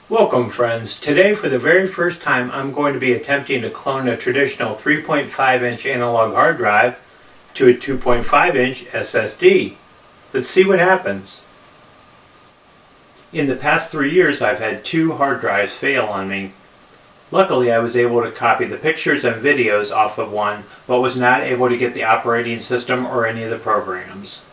Welcome friends. Today for the very first time I'm going to be attempting to clone a traditional 3.5-inch analog hard drive to a 2.5-inch SSD. Let's see what happens. In the past 3 years I've had 2 hard drives fail on me. Luckily I was able to copy the pictures and videos off of one, but was not able to get the operating system or any of the programs.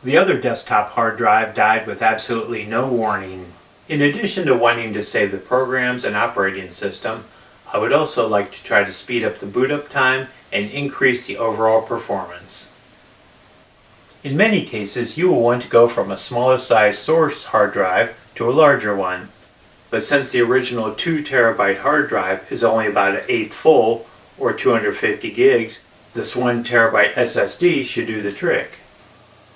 The other desktop hard drive died with absolutely no warning. In addition to wanting to save the programs and operating system, I would also like to try to speed up the boot up time and increase the overall performance. In many cases, you will want to go from a smaller size source hard drive to a larger one. But since the original 2 terabyte hard drive is only about an 1/8 full, or 250 gigs, this 1 terabyte SSD should do the trick.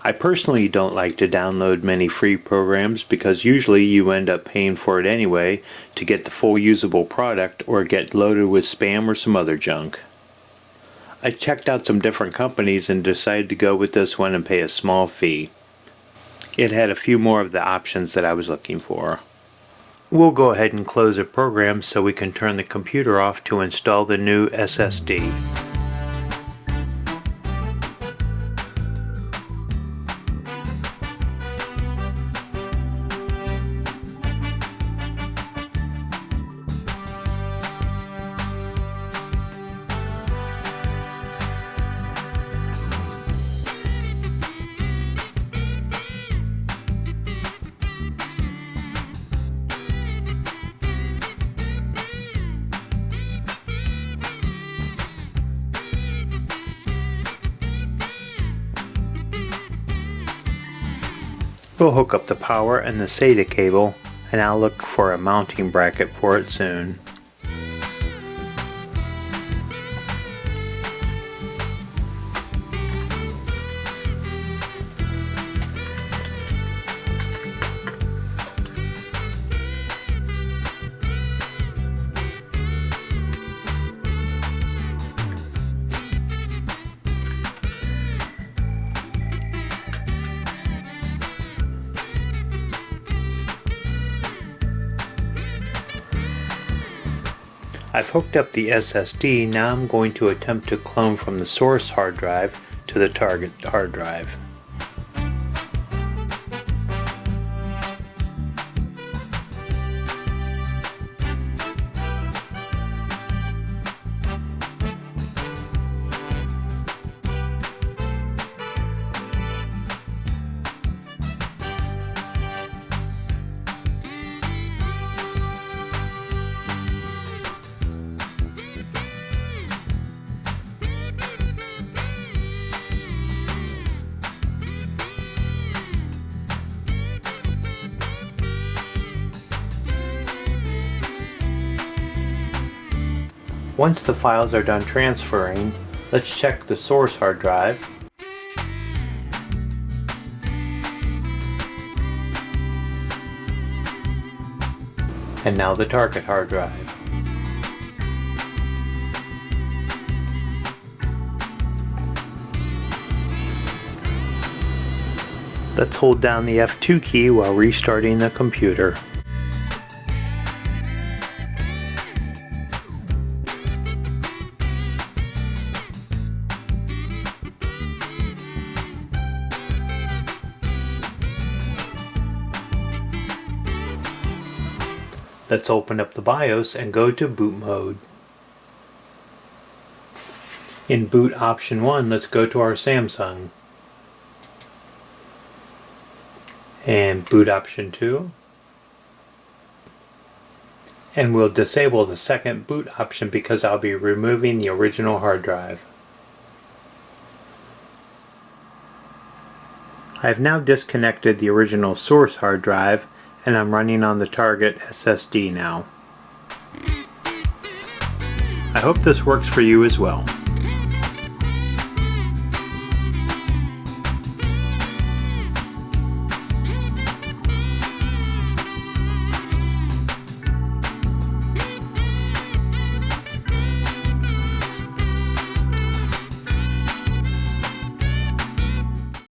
I personally don't like to download many free programs because usually you end up paying for it anyway to get the full usable product or get loaded with spam or some other junk. I checked out some different companies and decided to go with this one and pay a small fee. It had a few more of the options that I was looking for. We'll go ahead and close the program so we can turn the computer off to install the new SSD. We'll hook up the power and the SATA cable, and I'll look for a mounting bracket for it soon. I've hooked up the SSD, now I'm going to attempt to clone from the source hard drive to the target hard drive. Once the files are done transferring, let's check the source hard drive. And now the target hard drive. Let's hold down the F2 key while restarting the computer. Let's open up the BIOS and go to boot mode. In boot option 1, let's go to our Samsung. And boot option 2. And we'll disable the second boot option because I'll be removing the original hard drive. I've now disconnected the original source hard drive and I'm running on the target SSD now. I hope this works for you as well.